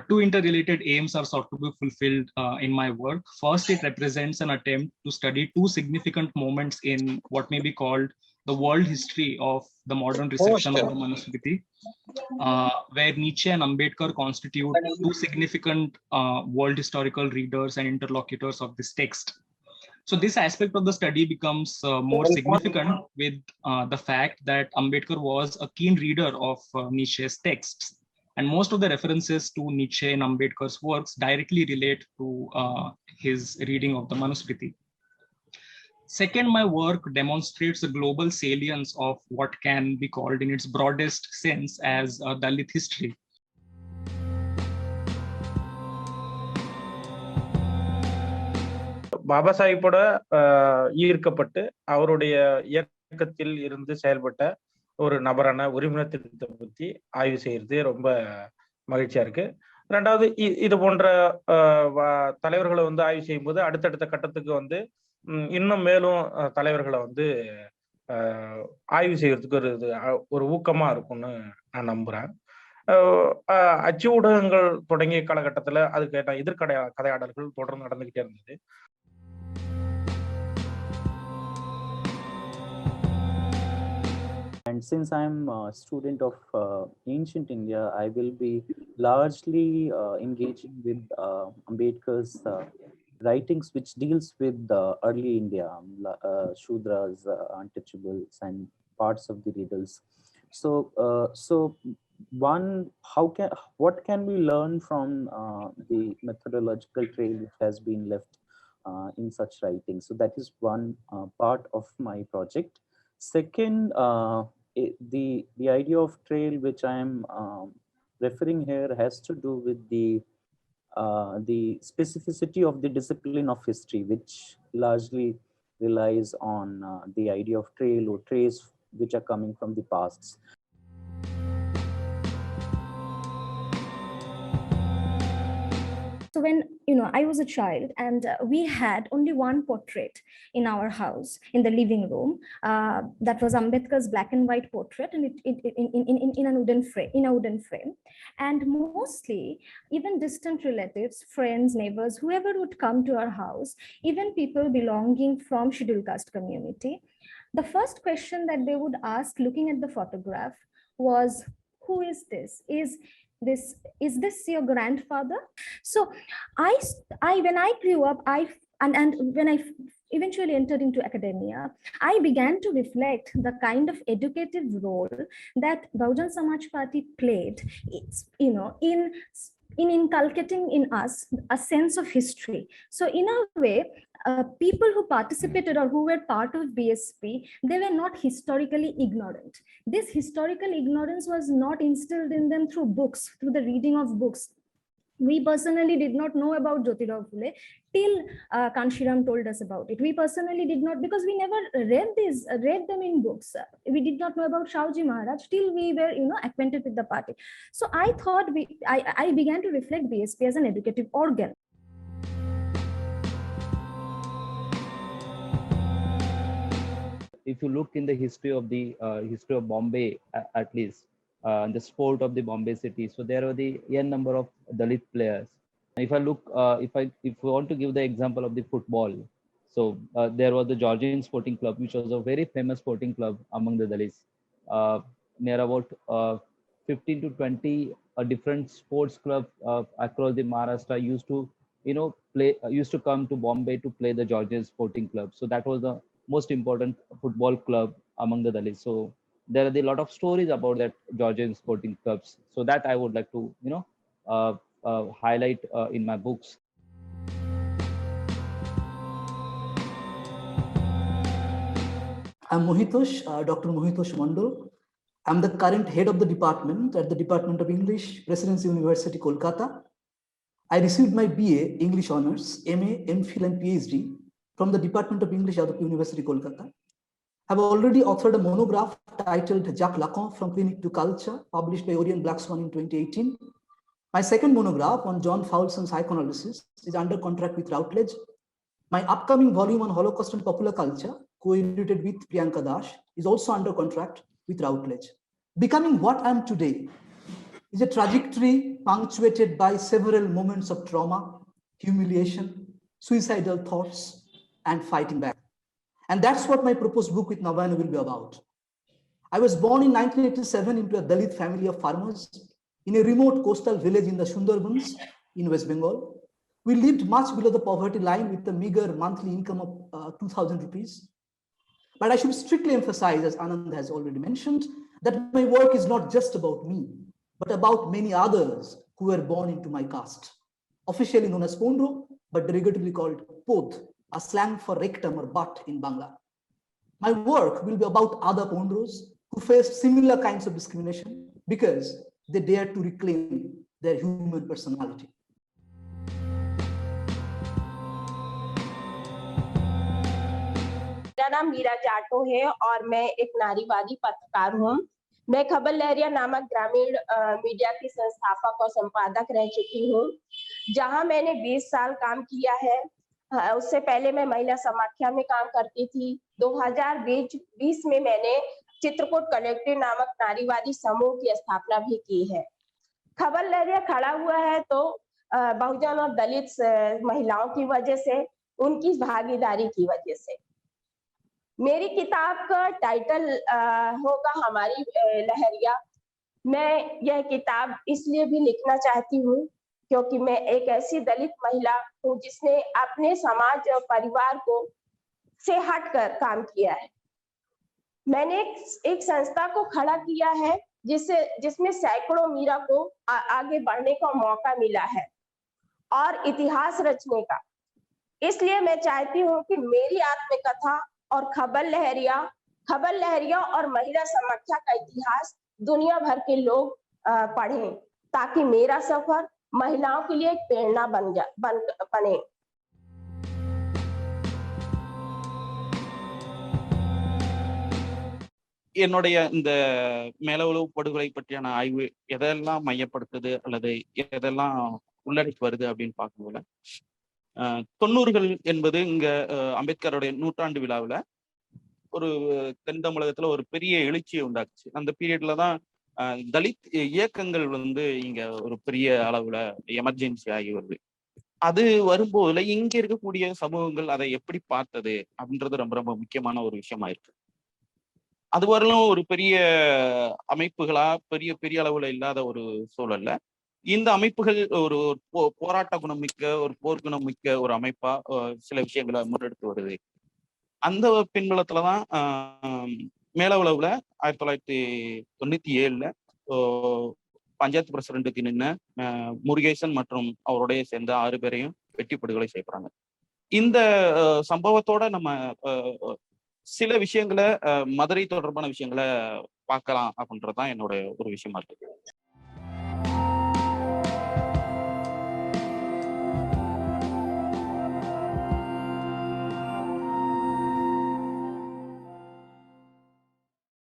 two interrelated aims are sought to be fulfilled in my work. First, it represents an attempt to study two significant moments in what may be called the world history of the modern reception of the Manusmriti, where Nietzsche and Ambedkar constitute two significant world historical readers and interlocutors of this text. So this aspect of the study becomes more significant with the fact that Ambedkar was a keen reader of Nietzsche's texts. And most of the references to Nietzsche in Ambedkar's works directly relate to his reading of the Manusmriti. Second, my work demonstrates the global salience of what can be called in its broadest sense as Dalit history. Baba சாஹிப்போட ஈர்க்கப்பட்டு அவருடைய இயக்கத்தில் இருந்து செயல்பட்ட ஒரு நபரான உரிமையினர் திட்டத்தை பத்தி ஆய்வு செய்யறது ரொம்ப மகிழ்ச்சியா இருக்கு. ரெண்டாவது, இது போன்ற தலைவர்களை வந்து ஆய்வு செய்யும் போது அடுத்தடுத்த கட்டத்துக்கு வந்து இன்னும் மேலும் தலைவர்களை வந்து ஆய்வு செய்யறதுக்கு ஒரு ஊக்கமா இருக்கும்னு நான் நம்புறேன். அச்சு ஊடகங்கள் தொடங்கிய காலகட்டத்துல அதுக்கு கதையாடல்கள் தொடர்ந்து நடந்துகிட்டே இருந்தது. And since I'm a student of ancient India, I will be largely engaging with Ambedkar's writings, which deals with early India, Shudras, untouchables, and parts of the riddles. So one, what can we learn from the methodological trail which has been left in such writings? So that is one part of my project. Second, the idea of trail which I am referring here has to do with the specificity of the discipline of history, which largely relies on the idea of trail or trace which are coming from the pasts. So when I was a child, and we had only one portrait in our house in the living room. That was Ambedkar's black and white portrait, and in a wooden frame. And mostly, even distant relatives, friends, neighbors, whoever would come to our house, even people belonging from scheduled caste community, the first question that they would ask, looking at the photograph, was, "Who is this? Is this your grandfather?" So when I grew up, and when I eventually entered into academia, I began to reflect the kind of educative role that Bahujan Samaj Party played, in inculcating in us a sense of history. So in a way, people who participated or who were part of BSP, they were not historically ignorant. This historical ignorance was not instilled in them through books, through the reading of books. We personally did not know about Jyotirao Phule till Kanshiram told us about it. We personally did not, because we never read them in books. We did not know about Shauji Maharaj till we were acquainted with the party. So I thought I began to reflect BSP as an educative organ. If you look in the history of Bombay, at least, the sport of the Bombay city, so there were the n number of Dalit players. If I look, if we want to give the example of the football, so there was the Georgian Sporting Club, which was a very famous sporting club among the Dalits. Near about 15 to 20 different sports clubs across the Maharashtra used to come to Bombay to play the Georgian Sporting Club. So that was the most important football club among the Dalits. So there are a lot of stories about that Georgian sporting clubs. So that I would like to, highlight in my books. I'm Mohitosh, Dr. Mohitosh Mandal. I'm the current head of the department at the Department of English, Presidency University, Kolkata. I received my BA English Honours, MA, MPhil and PhD from the Department of English, Yadavpur University, Kolkata. I've already authored a monograph titled Jacques Lacan From Clinic to Culture, published by Orion Black Swan in 2018. My second monograph on John Fowlson's psychoanalysis is under contract with Routledge. My upcoming volume on Holocaust and popular culture, co-edited with Priyanka Dash, is also under contract with Routledge. Becoming what I am today is a trajectory punctuated by several moments of trauma, humiliation, suicidal thoughts, and fighting back. And that's what my proposed book with Navayana will be about. I was born in 1987 into a Dalit family of farmers in a remote coastal village in the Sundarbans in West Bengal. We lived much below the poverty line with a meager monthly income of 2,000 rupees. But I should strictly emphasize, as Anand has already mentioned, that my work is not just about me, but about many others who were born into my caste. Officially known as Pondro, but derogatively called Pod, a slang for rectum or butt in Bangla. My work will be about other Pondros who faced similar kinds of discrimination because they dared to reclaim their human personality. मेरा नाम मीरा जाटो है और मैं एक नारीवादी पत्रकार हूँ। मैं खबर लहरिया नामक ग्रामीण मीडिया की संस्थापक और संपादक रह चुकी हूँ, जहाँ मैंने 20 साल काम किया है। उससे पहले मैं महिला समाख्या में काम करती थी। 2020 में मैंने चित्रकूट कलेक्टिव नामक नारीवादी समूह की स्थापना भी की है। खबर लहरिया खड़ा हुआ है तो बहुजन और दलित महिलाओं की वजह से, उनकी भागीदारी की वजह से। मेरी किताब का टाइटल होगा हमारी लहरिया। मैं यह किताब इसलिए भी लिखना चाहती हूँ क्योंकि मैं एक ऐसी दलित महिला हूँ जिसने अपने समाज और परिवार को से हटकर काम किया है। मैंने एक संस्था को खड़ा किया है जिसमें सैकड़ों मीरा को आगे बढ़ने का मौका मिला है और इतिहास रचने का। इसलिए मैं चाहती हूँ कि मेरी आत्मकथा और खबर लहरिया और महिला समाख्या का इतिहास दुनिया भर के लोग पढ़ें, ताकि मेरा सफर महिलाओं के लिए एक प्रेरणा बने। என்னுடைய இந்த மேலவுளவு படுகொலை பற்றியான ஆய்வு எதெல்லாம் மையப்படுத்துது அல்லது எதெல்லாம் உள்ளடக்கி வருது அப்படின்னு பார்க்கும்போது 90கள் என்பது இங்க அம்பேத்கருடைய நூற்றாண்டு விழாவில் ஒரு தென் தமிழகத்துல ஒரு பெரிய எழுச்சியை உண்டாக்குச்சு. அந்த பீரியட்ல தான் தலித் இயக்கங்கள் இங்க ஒரு பெரிய அளவுல எமர்ஜென்சி ஆகி வருது. அது வரும்போதுல இங்க இருக்கக்கூடிய சமூகங்கள் அதை எப்படி பார்த்தது அப்படின்றது ரொம்ப ரொம்ப முக்கியமான ஒரு விஷயமா இருக்கு. அது வரலும் ஒரு பெரிய அமைப்புகளா பெரிய பெரிய அளவுல இல்லாத ஒரு சூழல்ல இந்த அமைப்புகள் ஒரு போராட்ட குணம் மிக்க ஒரு போர்க்குணம் மிக்க ஒரு அமைப்பா சில விஷயங்களை முன்னெடுத்து வருது. அந்த பின்புலத்துலதான் மேலவுளவுல 1997 பஞ்சாயத்து பிரசிடென்ட்டுக்கு நின்ன முருகேசன் மற்றும் அவருடைய சேர்ந்த 6 பேரையும் வெட்டி படுகொலை செய்யப்படுறாங்க. இந்த சம்பவத்தோட நம்ம சில விஷயங்களை மதுரை தொடர்பான விஷயங்களை பார்க்கலாம் அப்படின்றதுதான் என்னோட ஒரு விஷயமா இருக்கு.